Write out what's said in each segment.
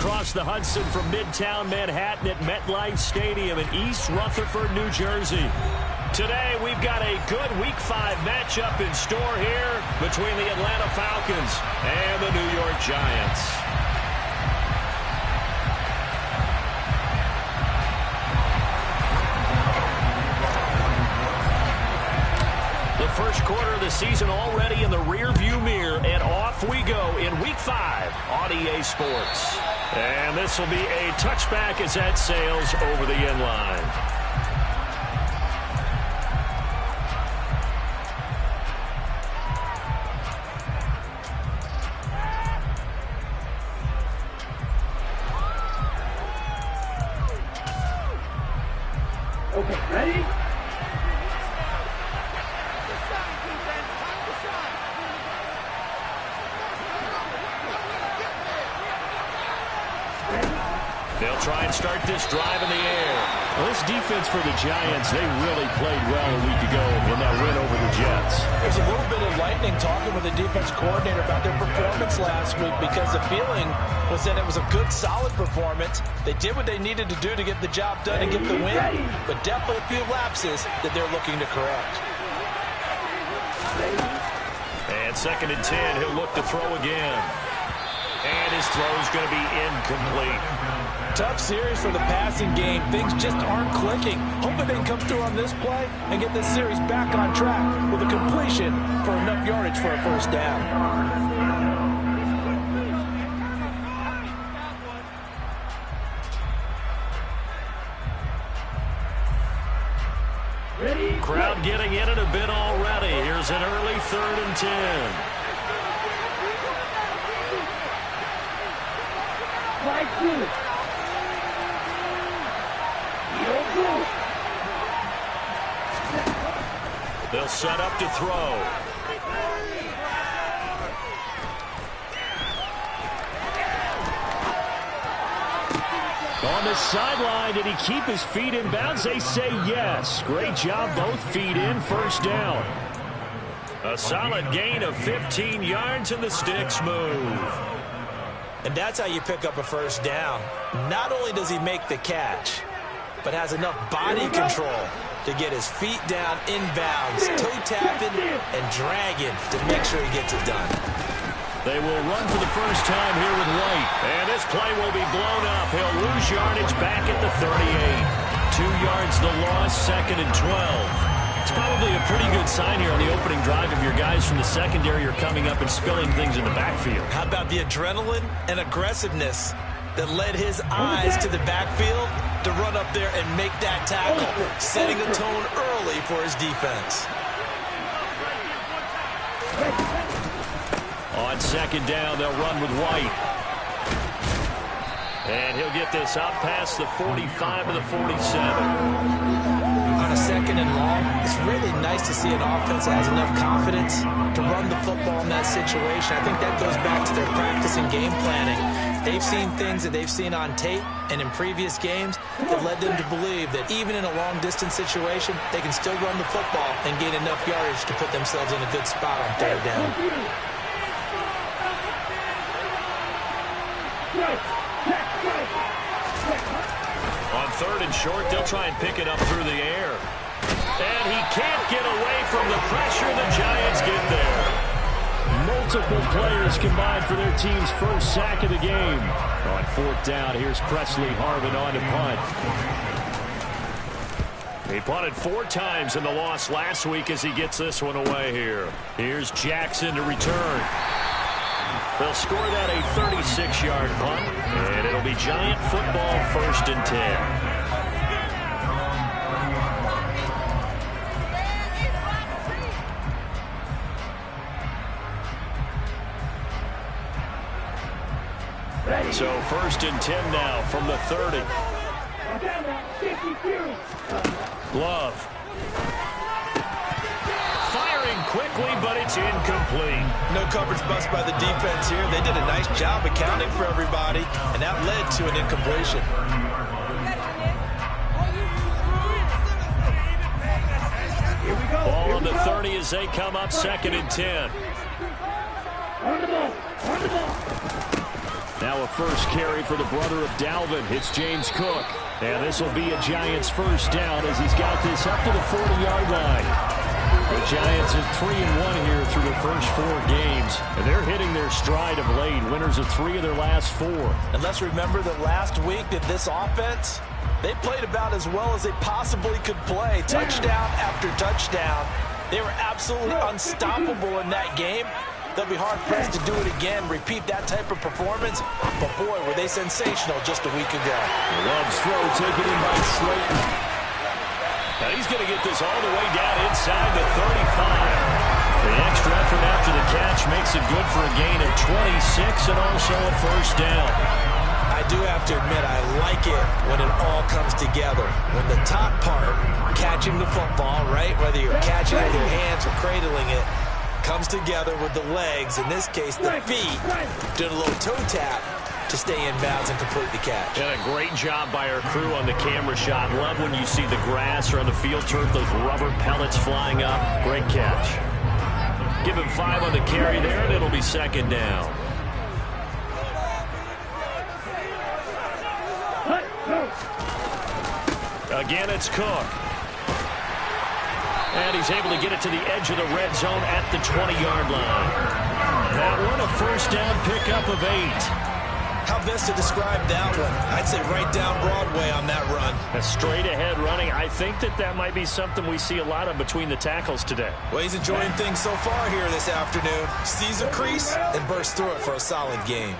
across the Hudson from Midtown Manhattan at MetLife Stadium in East Rutherford, New Jersey. Today, we've got a good Week 5 matchup in store here between the Atlanta Falcons and the New York Giants. The first quarter of the season already in the rearview mirror, and off we go in Week 5 on EA Sports. And this will be a touchback as that sails over the end line. Okay, ready? They'll try and start this drive in the air. Well, this defense for the Giants, they really played well a week ago in that win over the Jets. There's a little bit of lightning talking with the defense coordinator about their performance last week because the feeling was that it was a good, solid performance. They did what they needed to do to get the job done and get the win, but definitely a few lapses that they're looking to correct. And 2nd and 10, he'll look to throw again. And his throw's going to be incomplete. Tough series for the passing game. Things just aren't clicking. Hoping they can come through on this play and get this series back on track with a completion for enough yardage for a first down. Crowd getting in it a bit already. Here's an early 3rd and 10. They'll set up to throw. On the sideline, did he keep his feet in bounds? They say yes. Great job, both feet in, first down. A solid gain of 15 yards, and the sticks move. And that's how you pick up a first down. Not only does he make the catch, but has enough body control to get his feet down inbounds, toe-tapping and dragging to make sure he gets it done. They will run for the first time here with White. And this play will be blown up. He'll lose yardage back at the 38. 2 yards the loss, 2nd and 12. It's probably a pretty good sign here on the opening drive if your guys from the secondary are coming up and spilling things in the backfield. How about the adrenaline and aggressiveness that led his eyes to the backfield to run up there and make that tackle, setting a tone early for his defense. On 2nd down, they'll run with White. And he'll get this out past the 45 to the 47. On a 2nd and long, it's really nice to see an offense that has enough confidence to run the football in that situation. I think that goes back to their practice and game planning. They've seen things that they've seen on tape and in previous games that led them to believe that even in a long-distance situation, they can still run the football and gain enough yardage to put themselves in a good spot on 3rd down. On 3rd and short, they'll try and pick it up through the air. And he can't get away from the pressure. The Giants get there. Multiple players combined for their team's first sack of the game. On 4th down, here's Presley Harvin on to punt. He punted 4 times in the loss last week as he gets this one away here. Here's Jackson to return. They'll score that a 36-yard punt, and it'll be Giant football, 1st and 10. So 1st and 10 now from the 30. Glove. Firing quickly, but it's incomplete. No coverage bust by the defense here. They did a nice job accounting for everybody, and that led to an incompletion. Ball on the 30 as they come up 2nd and 10. Now a first carry for the brother of Dalvin. It's James Cook. And this will be a Giants first down as he's got this up to the 40-yard line. The Giants are 3-1 here through their first 4 games. And they're hitting their stride of late. Winners of 3 of their last 4. And let's remember that last week that this offense, they played about as well as they possibly could play. Touchdown after touchdown. They were absolutely unstoppable in that game. They'll be hard-pressed to do it again, repeat that type of performance. But, boy, were they sensational just a week ago. Love's throw taken in by Slayton. Now he's going to get this all the way down inside the 35. The extra effort after the catch makes it good for a gain of 26 and also a first down. I do have to admit, I like it when it all comes together. When the top part, catching the football, right, whether you're catching it with your hands or cradling it, comes together with the legs, in this case the feet, doing a little toe tap to stay in bounds and complete the catch. And a great job by our crew on the camera shot. Love when you see the grass or on the field turf, those rubber pellets flying up. Great catch. Give him 5 on the carry there, and it'll be second down. Again, it's Cook. And he's able to get it to the edge of the red zone at the 20-yard line. That one a first down pickup of 8. How best to describe that one? I'd say right down Broadway on that run. A straight ahead running. I think that might be something we see a lot of between the tackles today. Well, he's enjoying things so far here this afternoon. Sees a crease and bursts through it for a solid gain.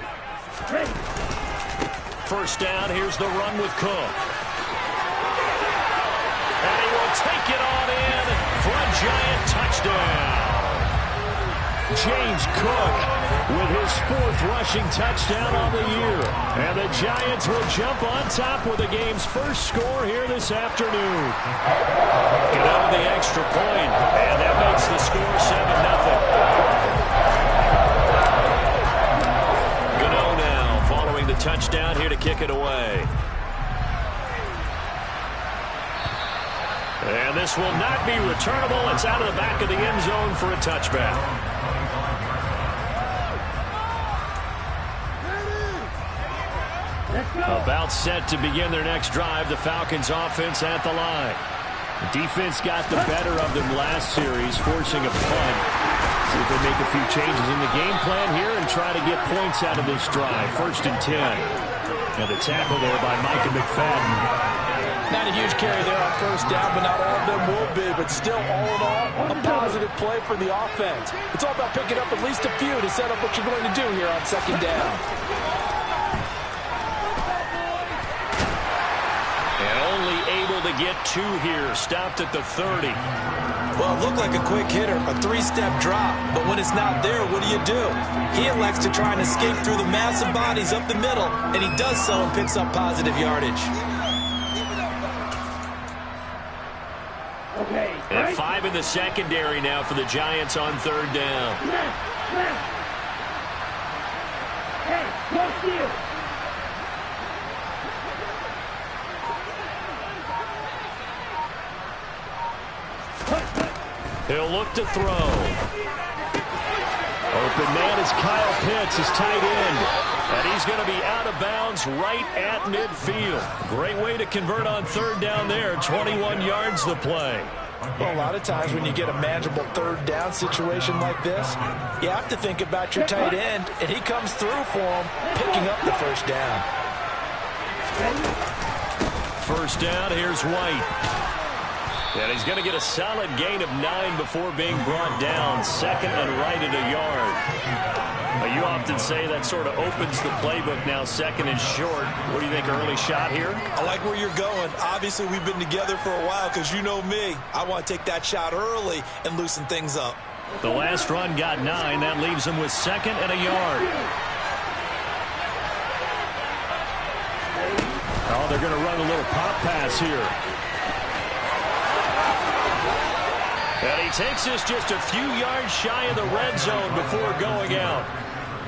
First down, here's the run with Cook. And he will take it on in for a Giant touchdown. James Cook with his 4th rushing touchdown on the year. And the Giants will jump on top with the game's first score here this afternoon. Get out of the extra point, and that makes the score 7-0. Gano now following the touchdown here to kick it away. And this will not be returnable. It's out of the back of the end zone for a touchback. About set to begin their next drive. The Falcons offense at the line. The defense got the better of them last series, forcing a punt. See if they make a few changes in the game plan here and try to get points out of this drive. 1st and 10. Now the tackle there by Micah McFadden. Not a huge carry there on first down, but not all of them will be. But still, all in all, a positive play for the offense. It's all about picking up at least a few to set up what you're going to do here on second down. And only able to get 2 here. Stopped at the 30. Well, it looked like a quick hitter, a 3-step drop. But when it's not there, what do? He elects to try and escape through the massive bodies up the middle, and he does so and picks up positive yardage. And 5 in the secondary now for the Giants on 3rd down. Hey, go steal. He'll look to throw. Open man is Kyle Pitts, his tight end. And he's going to be out of bounds right at midfield. Great way to convert on 3rd down there. 21 yards the play. Well, a lot of times when you get a manageable 3rd down situation like this, you have to think about your tight end, and he comes through for him, picking up the first down. First down, here's White. And he's going to get a solid gain of 9 before being brought down. 2nd and right at a yard. You often say that sort of opens the playbook now, 2nd and short. What do you think, early shot here? I like where you're going. Obviously, we've been together for a while because you know me. I want to take that shot early and loosen things up. The last run got 9. That leaves him with 2nd and a yard. Oh, they're going to run a little pop pass here. And he takes this just a few yards shy of the red zone before going out.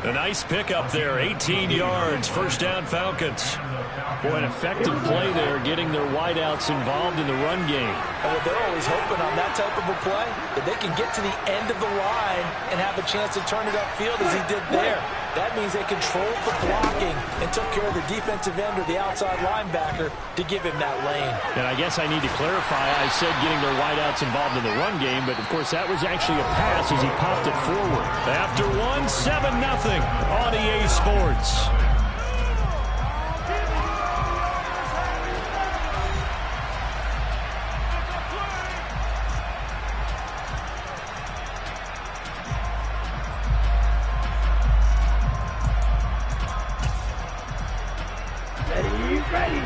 A nice pickup there, 18 yards, first down Falcons. Boy, an effective play there, getting their wideouts involved in the run game. Well, they're always hoping on that type of a play that they can get to the end of the line and have a chance to turn it upfield as he did there. That means they controlled the blocking and took care of the defensive end or the outside linebacker to give him that lane. And I guess I need to clarify, I said getting their wideouts involved in the run game, but of course that was actually a pass as he popped it forward. After 7-0 on EA Sports. Ready.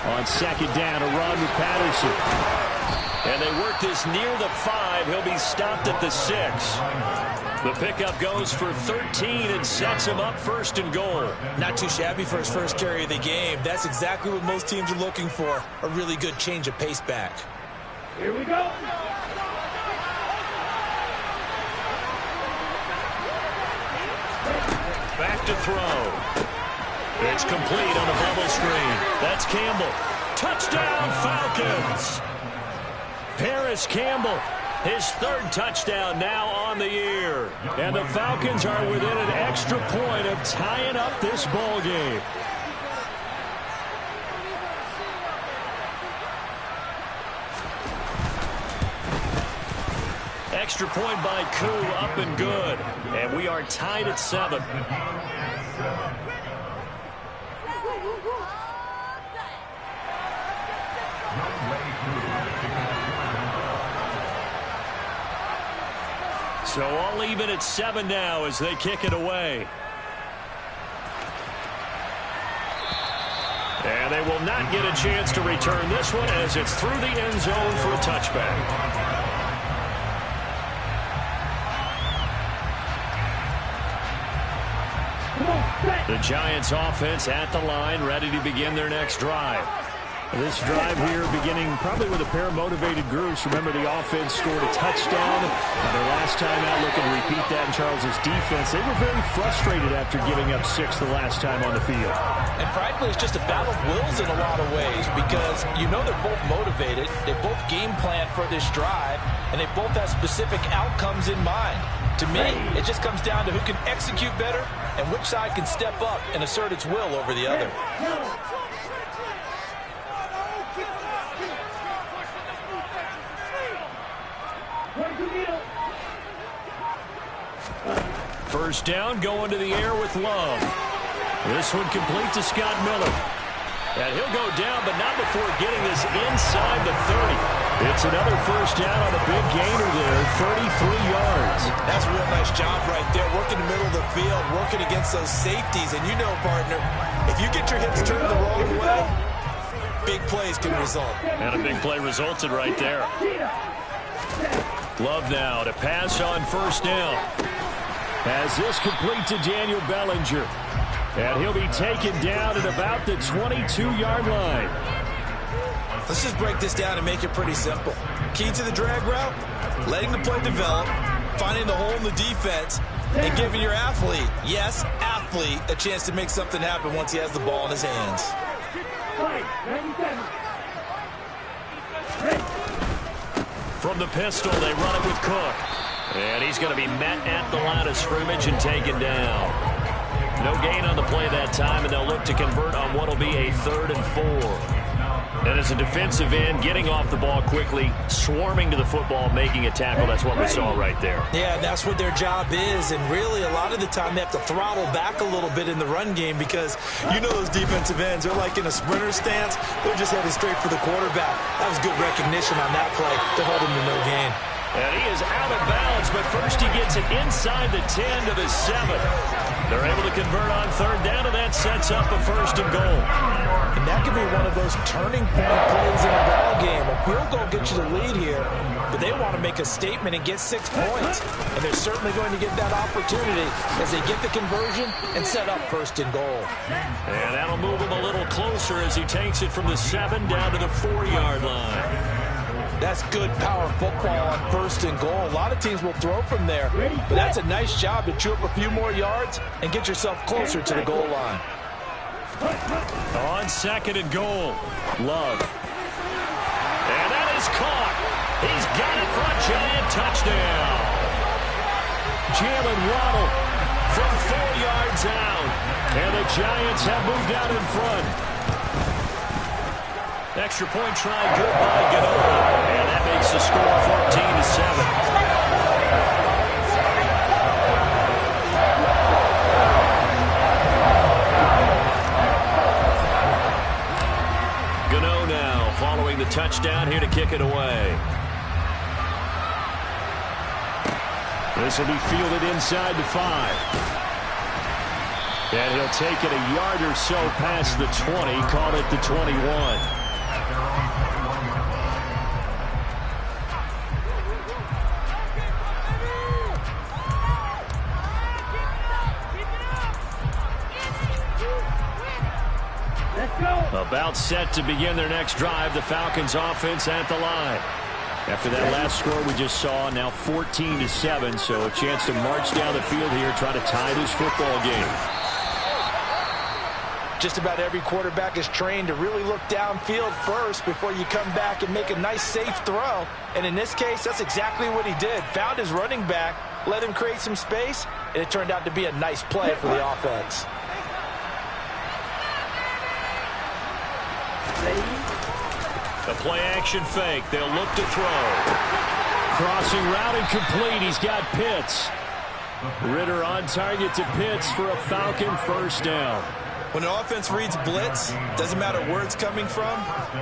On second down, a run with Patterson. And they work this near the 5. He'll be stopped at the 6. The pickup goes for 13 and sets him up 1st and goal. Not too shabby for his first carry of the game. That's exactly what most teams are looking for. A really good change of pace back. Here we go. Back to throw. It's complete on a bubble screen. That's Campbell. Touchdown, Falcons. Paris Campbell, his 3rd touchdown now on the year. And the Falcons are within an extra point of tying up this ball game. Extra point by Koo, up and good. And we are tied at 7. So all even at 7 now as they kick it away. And they will not get a chance to return this one as it's through the end zone for a touchback. The Giants offense at the line, ready to begin their next drive. This drive here beginning probably with a pair of motivated groups. Remember, the offense scored a touchdown. Their last time out, looking to repeat that in Charles's defense. They were very frustrated after giving up 6 the last time on the field. And frankly, it's just a battle of wills in a lot of ways because you know they're both motivated. They both game plan for this drive, and they both have specific outcomes in mind. To me, it just comes down to who can execute better and which side can step up and assert its will over the other. First down, going to the air with Love. This one complete to Scott Miller. And he'll go down, but not before getting this inside the 30. It's another first down on a big gainer there, 33 yards. That's a real nice job right there, working the middle of the field, working against those safeties. And you know, partner, if you get your hips turned the wrong way, big plays can result. And a big play resulted right there. Love now to pass on first down. As this complete to Daniel Bellinger. And he'll be taken down at about the 22-yard line. Let's just break this down and make it pretty simple. Key to the drag route, letting the play develop, finding the hole in the defense, and giving your athlete, yes, athlete, a chance to make something happen once he has the ball in his hands. From the pistol, they run it with Cook. And he's going to be met at the line of scrimmage and taken down. No gain on the play that time, and they'll look to convert on what will be a 3rd and 4. And as a defensive end, getting off the ball quickly, swarming to the football, making a tackle, that's what we saw right there. Yeah, that's what their job is, and really a lot of the time they have to throttle back a little bit in the run game because you know those defensive ends, they're like in a sprinter stance. They're just headed straight for the quarterback. That was good recognition on that play to hold him to no gain. And he is out of bounds, but first he gets it inside the 10 to the 7. They're able to convert on 3rd down, and that sets up a 1st and goal. And that could be one of those turning point plays in a ball game. A field goal gets you the lead here, but they want to make a statement and get 6 points. And they're certainly going to get that opportunity as they get the conversion and set up 1st and goal. And that'll move him a little closer as he takes it from the 7 down to the 4-yard line. That's good power football on 1st and goal. A lot of teams will throw from there, but that's a nice job to chew up a few more yards and get yourself closer to the goal line. On 2nd and goal, Love. And that is caught. He's got it for a giant touchdown. Jalen Waddle from 4 yards out. And the Giants have moved out in front. Extra point try good by Ganola. And that makes the score 14-7. Following the touchdown here to kick it away. This will be fielded inside the 5. And he'll take it a yard or so past the 20, call it the 21. About set to begin their next drive. The Falcons offense at the line. After that last score we just saw, now 14-7, so a chance to march down the field here, try to tie this football game. Just about every quarterback is trained to really look downfield first before you come back and make a nice, safe throw. And in this case, that's exactly what he did. Found his running back, let him create some space, and it turned out to be a nice play for the offense. A play-action fake. They'll look to throw. Crossing route and complete. He's got Pitts. Ritter on target to Pitts for a Falcon first down. When an offense reads blitz, doesn't matter where it's coming from,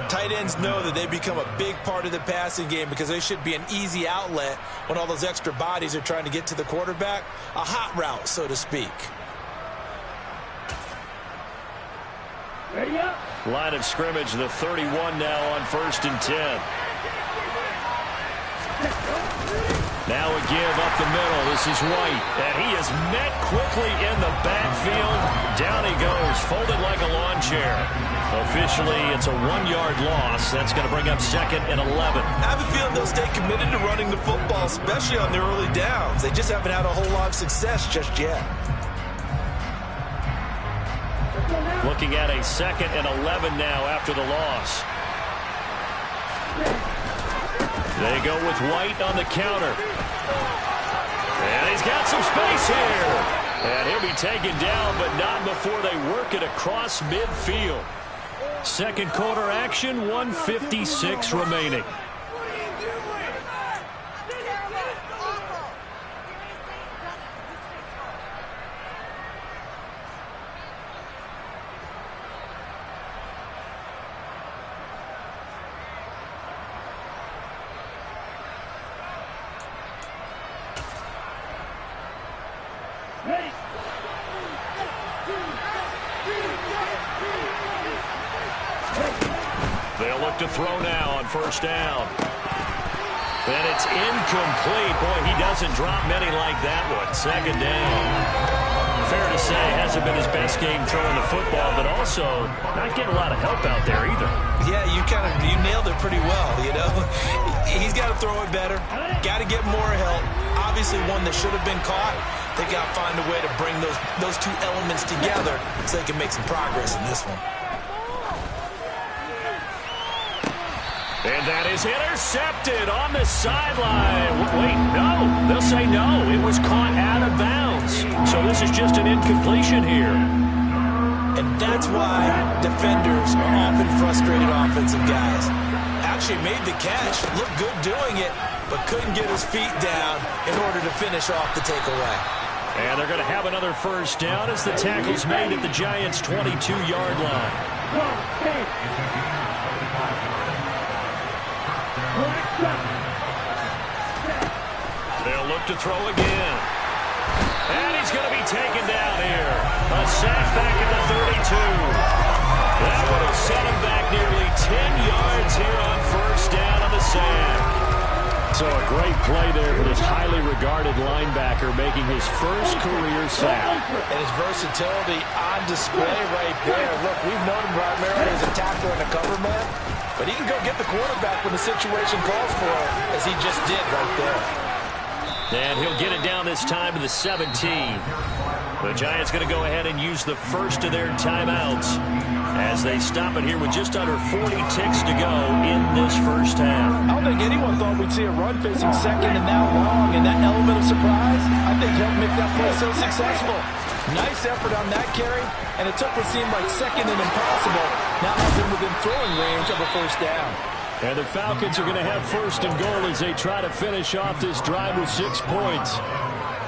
tight ends know that they become a big part of the passing game because they should be an easy outlet when all those extra bodies are trying to get to the quarterback. A hot route, so to speak. Ready up. Line of scrimmage, the 31 now on 1st and 10. Now a give up the middle. This is White. And he is met quickly in the backfield. Down he goes, folded like a lawn chair. Officially, it's a 1-yard loss. That's going to bring up 2nd and 11. I have a feeling they'll stay committed to running the football, especially on their early downs. They just haven't had a whole lot of success just yet. Looking at a 2nd and 11 now after the loss. They go with White on the counter. And he's got some space here. And he'll be taken down, but not before they work it across midfield. Second quarter action, 1:56 remaining. They'll look to throw now on first down. And it's incomplete. Boy, he doesn't drop many like that one. Second down. Fair to say, hasn't been his best game throwing the football, but also not getting a lot of help out there either. Yeah, you nailed it pretty well, you know. He's got to throw it better. Got to get more help. Obviously one that should have been caught. They got to find a way to bring those two elements together so they can make some progress in this one. And that is intercepted on the sideline. Wait, no. They'll say no. It was caught out of bounds. So this is just an incompletion here. And that's why defenders are often frustrated offensive guys. Actually made the catch, looked good doing it, but couldn't get his feet down in order to finish off the takeaway. And they're going to have another first down as the tackle's made at the Giants' 22-yard line. They'll look to throw again. And he's going to be taken down here. A sack back at the 32. That would have set him back nearly 10 yards here on first down on the sack. So a great play there for this highly regarded linebacker making his first career sack. And his versatility on display right there. Look, we've known him primarily as a tackler and a cover man, but he can go get the quarterback when the situation calls for it, as he just did right there. And he'll get it down this time to the 17. The Giants going to go ahead and use the first of their timeouts as they stop it here with just under 40 ticks to go in this first half. I don't think anyone thought we'd see a run facing second and that long, and that element of surprise, I think, helped make that play so successful. Nice effort on that carry, and it took what seemed like second and impossible. Now has him within throwing range of a first down. And the Falcons are going to have first and goal as they try to finish off this drive with 6 points.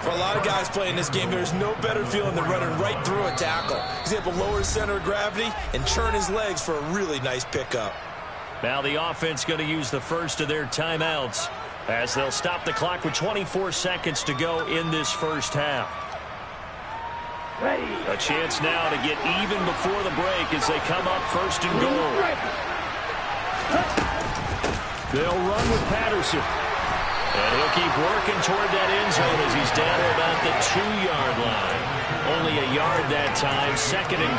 For a lot of guys playing this game, there's no better feeling than running right through a tackle. He's able to lower his center of gravity and churn his legs for a really nice pickup. Now the offense going to use the first of their timeouts as they'll stop the clock with 24 seconds to go in this first half. A chance now to get even before the break as they come up first and goal. They'll run with Patterson. And he'll keep working toward that end zone as he's down at about the 2-yard line. Only a yard that time, second and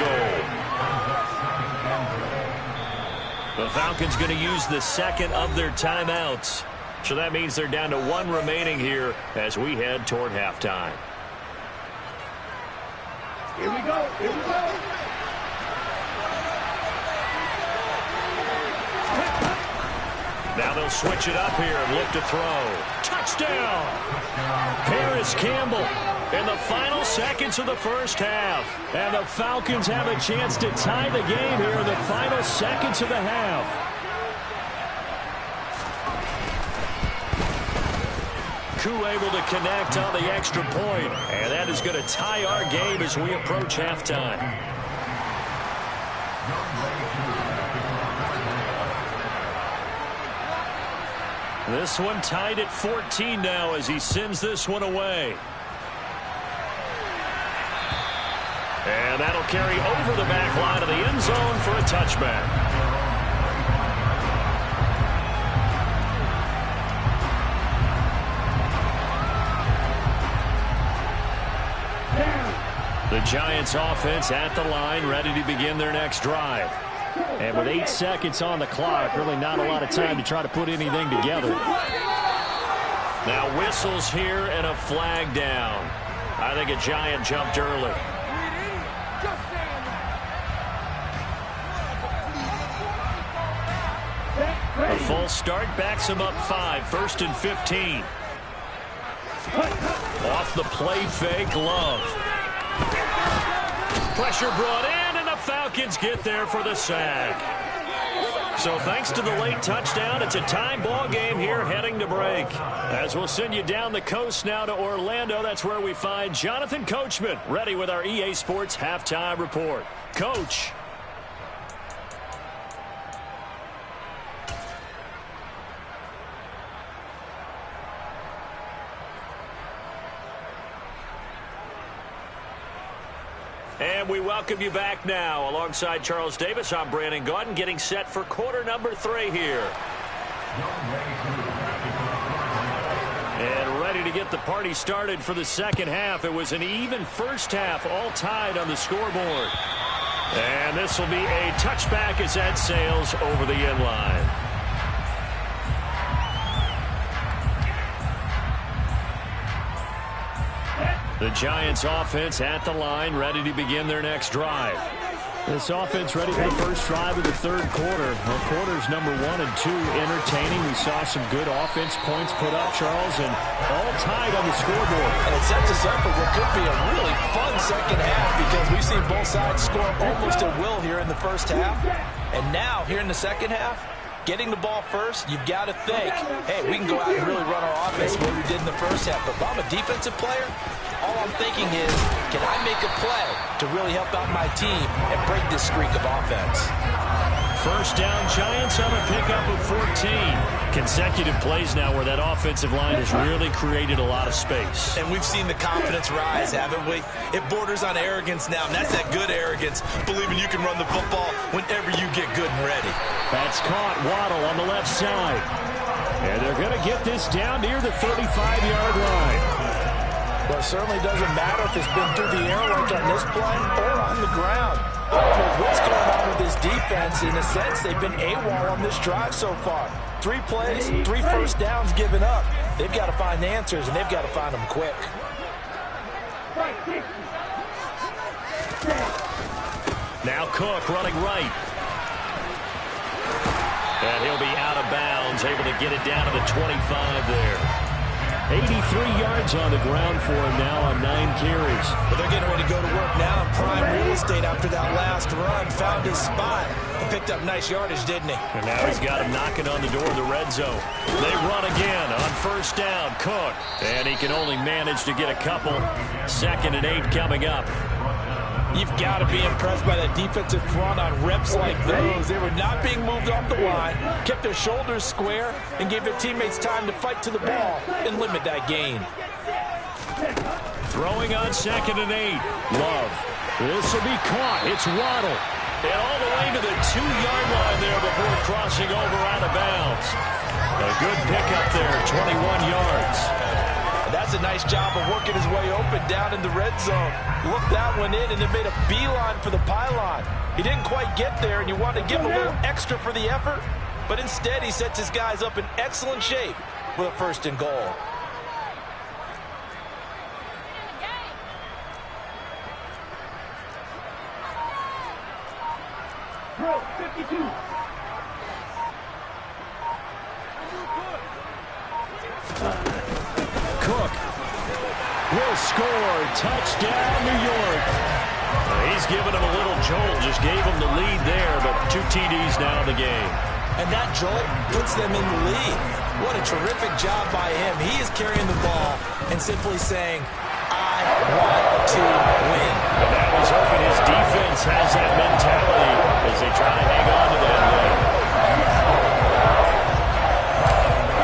goal. The Falcons going to use the second of their timeouts. So that means they're down to 1 remaining here as we head toward halftime. Here we go. Here we go. Now they'll switch it up here and look to throw. Touchdown! Paris Campbell in the final seconds of the first half. And the Falcons have a chance to tie the game here in the final seconds of the half. Koo able to connect on the extra point. And that is going to tie our game as we approach halftime. This one tied at 14 now as he sends this one away. And that'll carry over the back line of the end zone for a touchback. The Giants offense at the line, ready to begin their next drive. And with 8 seconds on the clock, really not a lot of time to try to put anything together. Now whistles here and a flag down. I think a Giant jumped early. A full start backs him up 5, first and 15. Off the play fake, Love. Pressure brought in, and the Falcons get there for the sack. So thanks to the late touchdown, it's a tie ball game here heading to break. As we'll send you down the coast now to Orlando, that's where we find Jonathan Coachman ready with our EA Sports Halftime Report. Coach. And we welcome you back now. Alongside Charles Davis, I'm Brandon Gaudin, getting set for quarter number 3 here. And ready to get the party started for the second half. It was an even first half, all tied on the scoreboard. And this will be a touchback as that sails over the end line. The Giants offense at the line, ready to begin their next drive. This offense ready for the first drive of the third quarter. Well, quarters number 1 and 2 entertaining. We saw some good offense points put up, Charles, and all tied on the scoreboard. And it sets us up for what could be a really fun second half because we've seen both sides score almost at will here in the first half. And now, here in the second half, getting the ball first, you've got to think, hey, we can go out and really run our offense the way we did in the first half. But if I'm a defensive player, all I'm thinking is, can I make a play to really help out my team and break this streak of offense? First down, Giants on a pickup of 14. Consecutive plays now where that offensive line has really created a lot of space. And we've seen the confidence rise, haven't we? It borders on arrogance now, and that's that good arrogance, believing you can run the football whenever you get good and ready. That's caught. Waddle on the left side. And they're going to get this down near the 35-yard line. Well, it certainly doesn't matter if it's been through the air like on this play or on the ground. I don't know what's going on with this defense. In a sense, they've been AWOL on this drive so far. 3 plays, 3 first downs given up. They've got to find answers, and they've got to find them quick. Now Cook running right. And he'll be out of bounds, able to get it down to the 25 there. 83 yards on the ground for him now on 9 carries. But they're getting ready to go to work now in prime real estate after that last run. Found his spot and picked up nice yardage, didn't he? And now he's got him knocking on the door of the red zone. They run again on first down. Cook. And he can only manage to get a couple. 2nd and 8 coming up. You've got to be impressed by that defensive front on reps like those. They were not being moved off the line, kept their shoulders square, and gave their teammates time to fight to the ball and limit that gain. Throwing on 2nd and 8. Love. This will be caught. It's Waddle. And all the way to the 2-yard line there before crossing over out of bounds. A good pickup there, 21 yards. That's a nice job of working his way open down in the red zone. Looked that one in and then made a beeline for the pylon. He didn't quite get there, and you wanted to give him a little extra for the effort, but instead he sets his guys up in excellent shape with a 1st and goal. Bro, 52. Cook will score. Touchdown, New York. He's given him a little jolt. Just gave him the lead there, but 2 TDs now in the game. And that jolt puts them in the lead. What a terrific job by him. He is carrying the ball and simply saying, I want to win. And that was hoping his defense has that mentality as they try to hang on to that lead.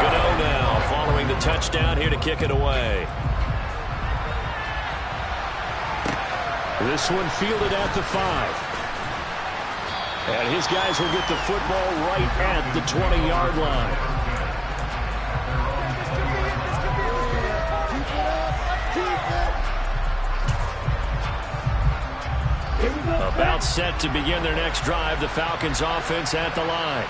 Gano now following the touchdown here to kick it away. This one fielded at the 5. And his guys will get the football right at the 20-yard line. About set to begin their next drive, the Falcons offense at the line.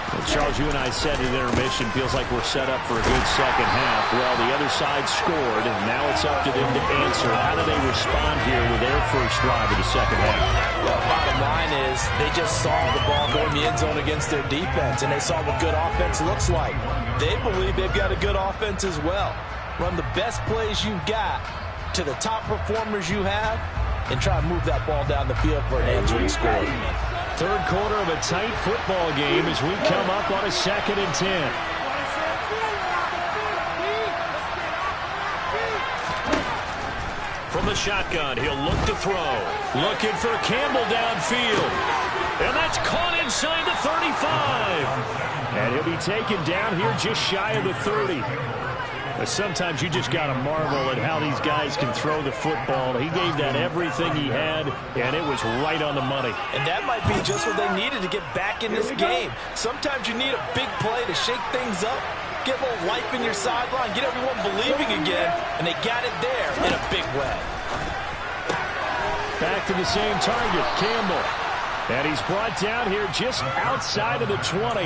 Well, Charles, you and I said at intermission, feels like we're set up for a good second half. Well, the other side scored, and now it's up to them to answer. How do they respond here with their first drive of the second half? Well, bottom line is they just saw the ball go in the end zone against their defense, and they saw what good offense looks like. They believe they've got a good offense as well. Run the best plays you've got to the top performers you have, and try to move that ball down the field for an answering score. Third quarter of a tight football game as we come up on a 2nd and 10. From the shotgun, he'll look to throw. Looking for Campbell downfield. And that's caught inside the 35. And he'll be taken down here just shy of the 30. But sometimes you just got to marvel at how these guys can throw the football. He gave that everything he had, and it was right on the money. And that might be just what they needed to get back in this game. Sometimes you need a big play to shake things up, get a little life in your sideline, get everyone believing again, and they got it there in a big way. Back to the same target, Campbell. And he's brought down here just outside of the 20.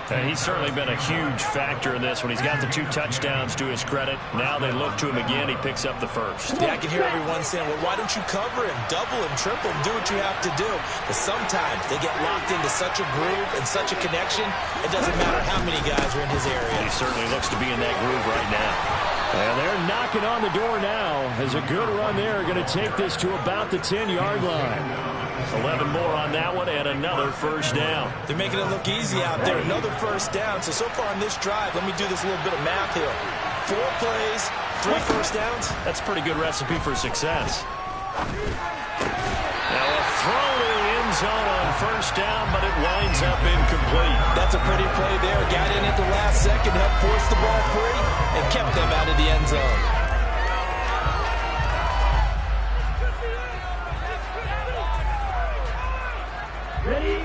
And he's certainly been a huge factor in this when he's got the 2 touchdowns to his credit. Now they look to him again. He picks up the first. Yeah, I can hear everyone saying, well, why don't you cover him, double him, triple him, do what you have to do. But sometimes they get locked into such a groove and such a connection, it doesn't matter how many guys are in his area. He certainly looks to be in that groove right now. And they're knocking on the door now as a good run there going to take this to about the 10-yard line. 11 more on that one and another first down. They're making it look easy out there. Another first down. So far on this drive, let me do this little bit of math here. 4 plays, 3 first downs. That's a pretty good recipe for success. Now a throw to the end zone on first down, but it winds up incomplete. That's a pretty play there. Got in at the last second, helped force the ball free, and kept them out of the end zone.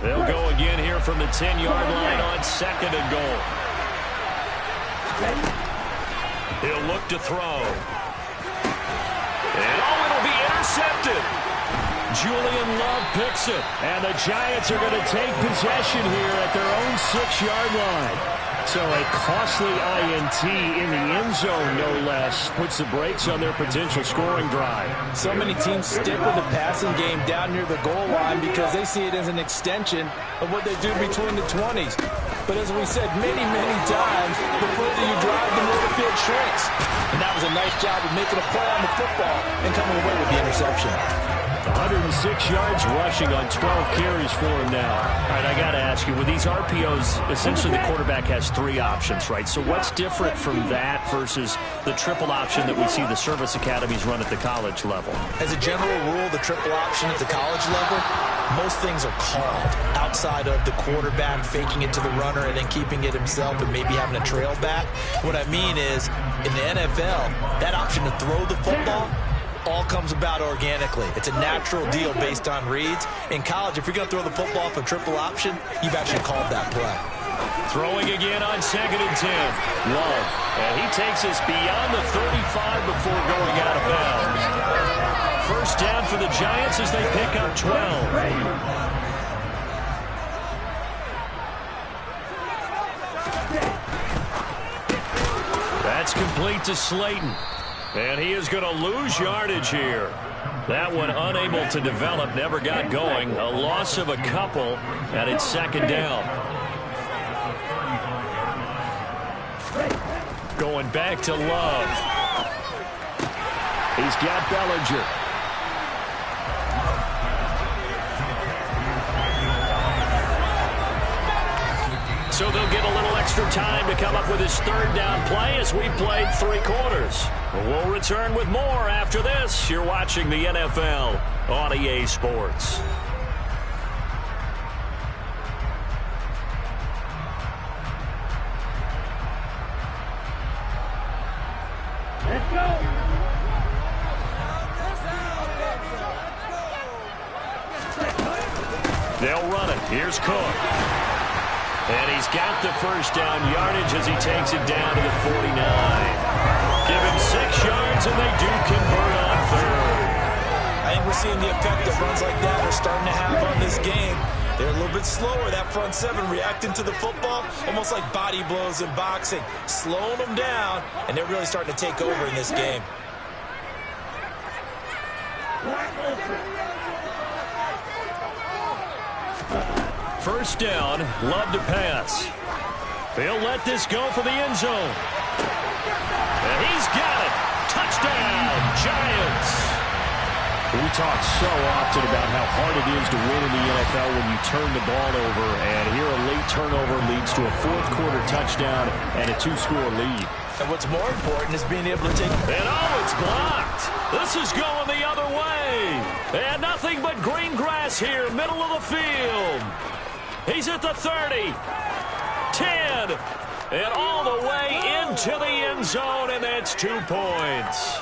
They'll go again here from the 10-yard line on 2nd and goal. He'll look to throw. And it'll be intercepted. Julian Love picks it. And the Giants are going to take possession here at their own 6-yard line. So a costly INT in the end zone, no less, puts the brakes on their potential scoring drive. So many teams stick with the passing game down near the goal line because they see it as an extension of what they do between the 20s. But as we said many, many times, the further you drive, the more the field shrinks. And that was a nice job of making a play on the football and coming away with the interception. 106 yards rushing on 12 carries for him now. All right, I got to ask you, with these RPOs, essentially the quarterback has 3 options, right? So what's different from that versus the triple option that we see the service academies run at the college level? As a general rule, the triple option at the college level, most things are called outside of the quarterback faking it to the runner and then keeping it himself and maybe having a trail back. What I mean is, in the NFL, that option to throw the football all comes about organically. It's a natural deal based on reads. In college, if you're going to throw the football for triple option, you've actually called that play. Throwing again on 2nd and 10. Love. And he takes us beyond the 35 before going out of bounds. First down for the Giants as they pick up 12. That's complete to Slayton. And he is going to lose yardage here. That one unable to develop, never got going. A loss of a couple, and it's 2nd down. Going back to Love. He's got Bellinger. So they'll get a little extra time to come up with his 3rd down play as we've played 3 quarters. We'll return with more after this. You're watching the NFL on EA Sports. Let's go. They'll run it. Here's Cook. And he's got the first down yardage as he takes it down to the 49. Give him 6 yards, and they do convert on 3rd. I think we're seeing the effect that runs like that are starting to have on this game. They're a little bit slower, that front 7, reacting to the football, almost like body blows in boxing, slowing them down, and they're really starting to take over in this game. First down, Love to pass. They'll let this go for the end zone. And he's got it. Touchdown, Giants. We talk so often about how hard it is to win in the NFL when you turn the ball over. And here a late turnover leads to a 4th quarter touchdown and a 2-score lead. And what's more important is being able to take... And oh, it's blocked. This is going the other way. And nothing but green grass here, middle of the field. He's at the 30, 10, and all the way into the end zone, and that's 2 points.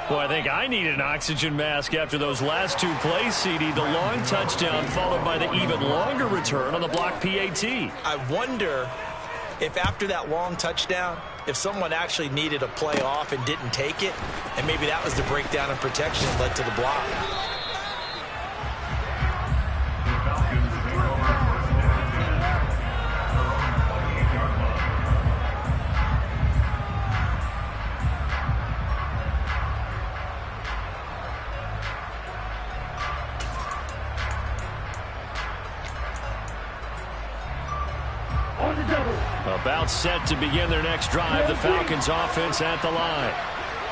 Well, I think I need an oxygen mask after those last 2 plays, CD. The long touchdown followed by the even longer return on the block PAT. I wonder if after that long touchdown, if someone actually needed a play off and didn't take it, and maybe that was the breakdown in protection that led to the block. About set to begin their next drive, the Falcons offense at the line.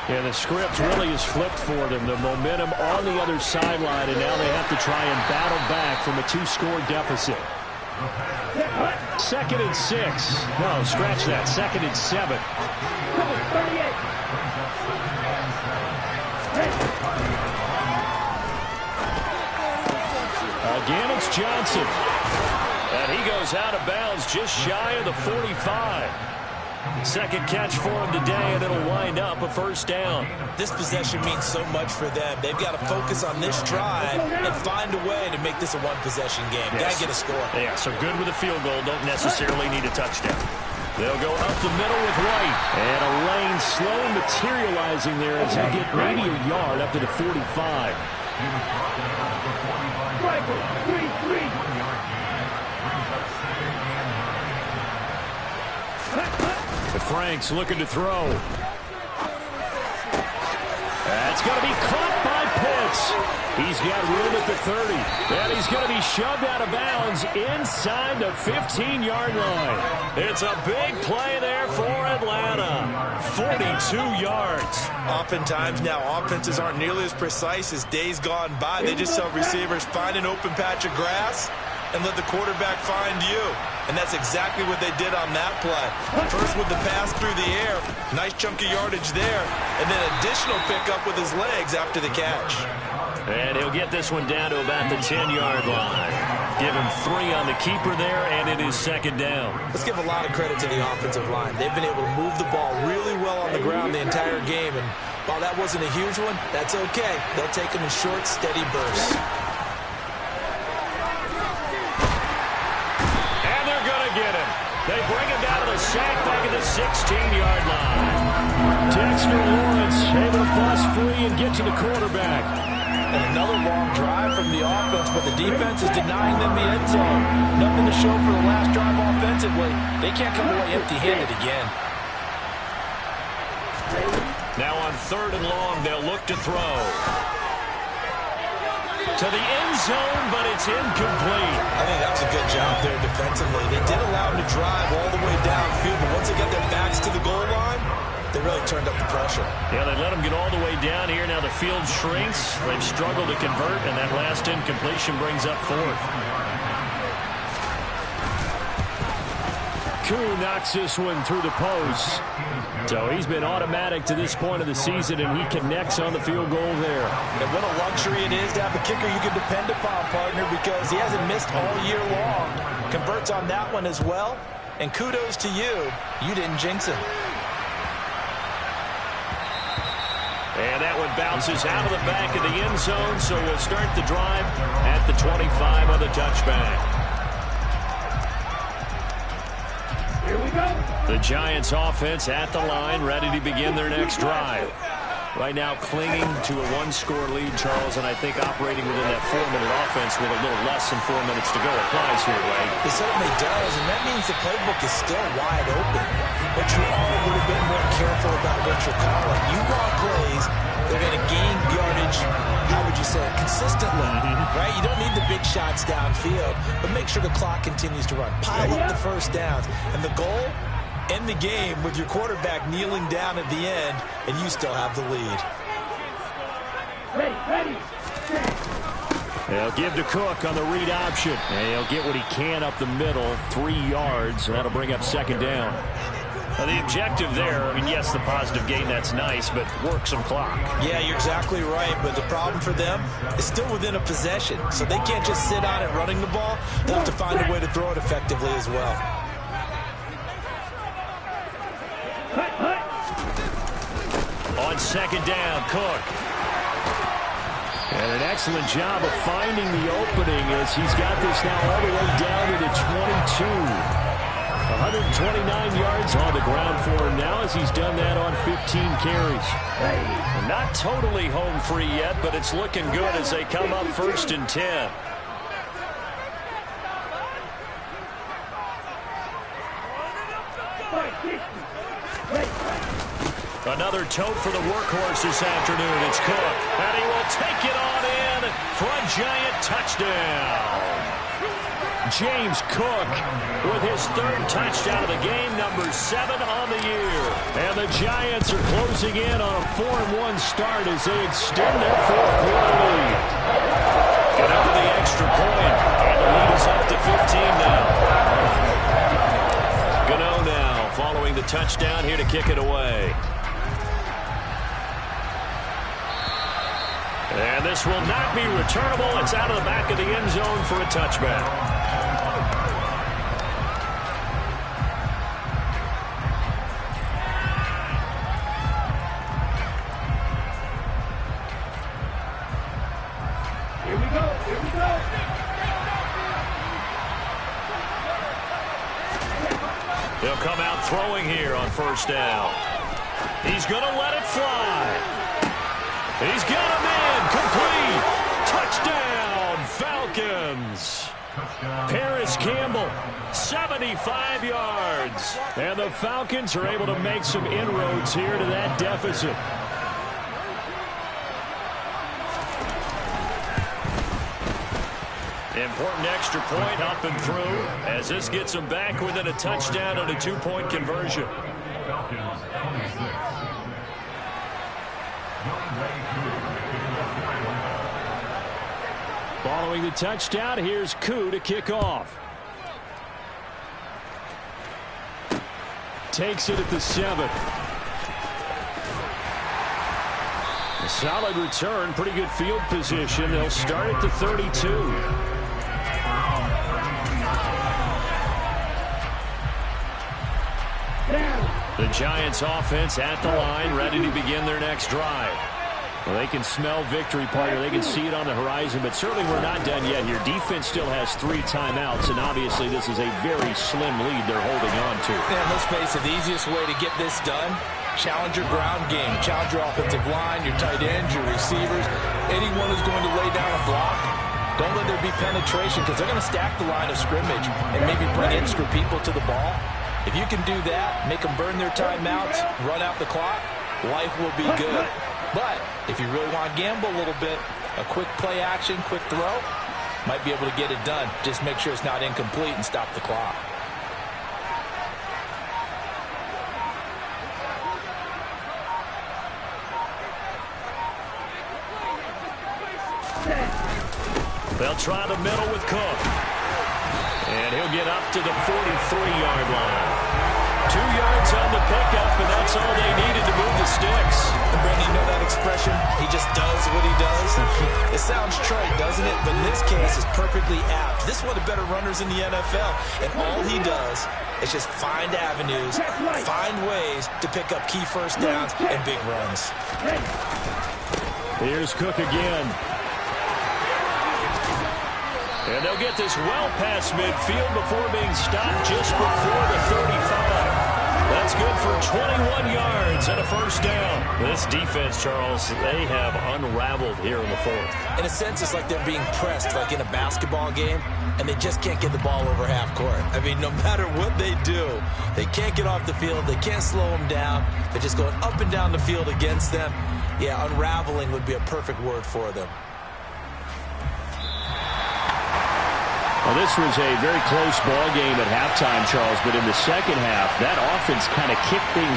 And the script really is flipped for them. The momentum on the other sideline, and now they have to try and battle back from a 2-score deficit. 2nd and 6. No, scratch that. 2nd and 7. Again, it's Johnson. And he goes out of bounds just shy of the 45. 2nd catch for him today, and it'll wind up a first down. This possession means so much for them. They've got to focus on this drive and find a way to make this a 1-possession game. Yes. Got to get a score. Yeah, so good with a field goal. Don't necessarily need a touchdown. They'll go up the middle with White. And a lane slowly materializing there as he'll get maybe a yard up to the 45. Frank's looking to throw. That's going to be caught by Pitts. He's got room at the 30. And he's going to be shoved out of bounds inside the 15-yard line. It's a big play there for Atlanta. 42 yards. Oftentimes now, offenses aren't nearly as precise as days gone by. They just tell receivers, find an open patch of grass and let the quarterback find you. And that's exactly what they did on that play. First with the pass through the air. Nice chunk of yardage there. And then additional pickup with his legs after the catch. And he'll get this one down to about the 10-yard line. Give him 3 on the keeper there, and it is second down. Let's give a lot of credit to the offensive line. They've been able to move the ball really well on the ground the entire game. And while that wasn't a huge one, that's okay. They'll take them in short, steady bursts. They bring him down to the sack back at the 16-yard line. Dexter Lawrence able to bust free and get to the quarterback. And another long drive from the offense, but the defense is denying them the end zone. Nothing to show for the last drive offensively. They can't come away empty-handed again. Now on 3rd and long, they'll look to throw. To the end zone, but it's incomplete. I think that was a good job there defensively. They did allow him to drive all the way downfield, but once they got their backs to the goal line, they really turned up the pressure. Yeah, they let him get all the way down here. Now the field shrinks. They've struggled to convert, and that last incompletion brings up 4th. Koo knocks this one through the post. So he's been automatic to this point of the season, and he connects on the field goal there. And what a luxury it is to have a kicker you can depend upon, partner, because he hasn't missed all year long. Converts on that one as well. And kudos to you. You didn't jinx him. And that one bounces out of the back of the end zone, so we'll start the drive at the 25 on the touchback. Here we go. The Giants offense at the line, ready to begin their next drive. Right now clinging to a 1-score lead, Charles, and I think operating within that 4-minute offense with a little less than 4 minutes to go applies here, right? It certainly does, and that means the playbook is still wide open. But you are a little bit more careful about what you're calling. You run plays, they're going to gain yardage, how would you say it, consistently, right? You don't need the big shots downfield, but make sure the clock continues to run. Pile up the first downs, and the goal, end the game with your quarterback kneeling down at the end, and you still have the lead. Ready. They'll give to Cook on the read option. And he'll get what he can up the middle, 3 yards. That'll bring up second down. Now the objective there, I mean, yes, the positive gain, that's nice, but work some clock. Yeah, you're exactly right, but the problem for them is still within a possession, so they can't just sit on it running the ball. They'll have to find a way to throw it effectively as well. On second down, Cook. And an excellent job of finding the opening as he's got this now all the way down to the 22. 129 yards on the ground for him now as he's done that on 15 carries. Not totally home free yet, but it's looking good as they come up 1st and 10. Another tote for the workhorse this afternoon. It's Cook, and he will take it on in for a Giant touchdown. James Cook with his 3rd touchdown of the game, number 7 on the year. And the Giants are closing in on a 4-1 start as they extend their 4th quarter lead. Get up to the extra point, and the lead is up to 15 now. Gano now following the touchdown here to kick it away. And this will not be returnable. It's out of the back of the end zone for a touchback. Here we go. They'll come out throwing here on first down. He's going to let it fly. He's got him in. Complete. Touchdown, Falcons. Paris Campbell, 75 yards. And the Falcons are able to make some inroads here to that deficit. Important extra point up and through as this gets them back within a touchdown and a 2-point conversion. Following the touchdown, here's Koo to kick off. Takes it at the 7. A solid return, pretty good field position. They'll start at the 32. The Giants offense at the line, ready to begin their next drive. Well, they can smell victory, partner. They can see it on the horizon, but certainly we're not done yet here. Defense still has 3 timeouts, and obviously this is a very slim lead they're holding on to. And let's face it, the easiest way to get this done, challenge your ground game. Challenge your offensive line, your tight ends, your receivers. Anyone who's going to lay down a block, don't let there be penetration because they're going to stack the line of scrimmage and maybe bring extra people to the ball. If you can do that, make them burn their timeouts, run out the clock, life will be good. But if you really want to gamble a little bit, a quick play action, quick throw, might be able to get it done. Just make sure it's not incomplete and stop the clock. They'll try the middle with Cook. And he'll get up to the 43-yard line. 2 yards on the pickup, and that's all they needed to move the sticks. And Brandon, you know that expression? He just does what he does. It sounds trite, doesn't it? But in this case, it's perfectly apt. This is one of the better runners in the NFL. And all he does is just find avenues, find ways to pick up key first downs and big runs. Here's Cook again. And they'll get this well past midfield before being stopped just before the 35. That's good for 21 yards and a first down. This defense, Charles, they have unraveled here in the 4th. In a sense, it's like they're being pressed like in a basketball game, and they just can't get the ball over half court. I mean, no matter what they do, they can't get off the field. They can't slow them down. They're just going up and down the field against them. Yeah, unraveling would be a perfect word for them. Well, this was a very close ball game at halftime, Charles, but in the second half, that offense kind of kicked things